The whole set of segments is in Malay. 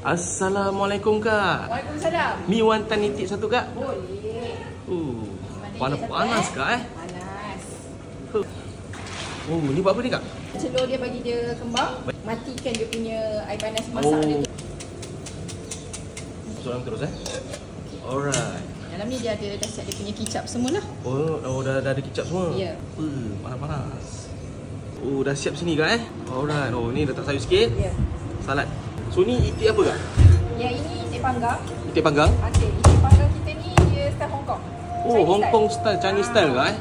Assalamualaikum Kak. Waalaikumsalam. Mi wantan nitik satu Kak. Boleh. Panas Kak Panas. Oh, ni buat apa ni Kak? Celur dia bagi dia kembang. Matikan dia punya air panas masak dia. Masuk dalam terus Alright. Dalam ni dia ada dah siap dia punya kicap semualah. Oh, dah ada kicap semua? Ya. Panas-panas. Oh, dah siap sini Kak Alright. Oh, ni letak sayur sikit. Ya. Salad. So ni itik apa Kak? Yang ini itik panggang. Itik panggang? Okey, itik panggang kita ni dia style Hong Kong. Oh, Chinese Hong Kong style, Chinese style Kak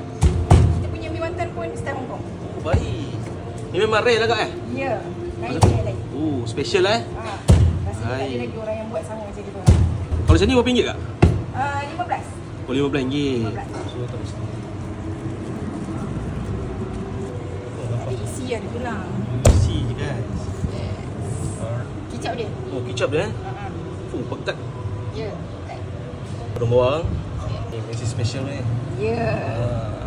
Kita punya mi wantan pun style Hong Kong. Oh, baik. Ni memang rare lah Kak Ya. Lain punya lain. Oh, special Rasanya tak ada lagi orang yang buat sama macam kita orang. Kalau macam ni berapa ringgit Kak? 15. Oh, RM15. 15. So, terus. Ada isi ada tulang. Isi je guys. Kicap dia. Oh, kicap dia Oh, pekat. Ya. Daun bawang. Ni mesti special ni. Ya.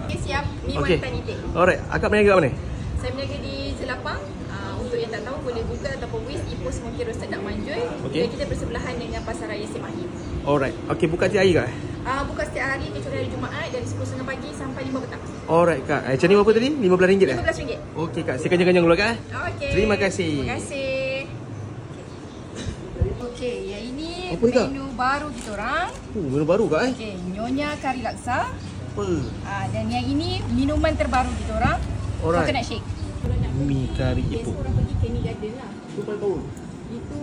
Okey, siap mi wantan nitik. Alright, akak berniaga kat mana? Saya berniaga di Jelapang. Untuk yang tak tahu boleh Google ataupun Waze Ipoh Smoky Roasted Dak Manjui. Dan kita bersebelahan dengan Pasar Raya Sim Mahim. Alright. Okey, buka setiap hari Kak? Buka setiap hari kecuali hari Jumaat dari 10.30 pagi sampai 5 petang. Alright Kak. Macam ni berapa tadi? RM15 RM15. Okey Kak, saya kenyang-kenyang dulu Kak. Okey. Terima kasih. Terima kasih. Okey, yang ini apa ni, Kak? menu baru kita orang. Menu baru Kak Okey, Nyonya Kari Laksa. Apa? Dan yang ini minuman terbaru kita orang. Alright. Coconut shake. Mi kari Ipoh. Orang pergi Kenny Garden lah. Itu paling tahu. Itu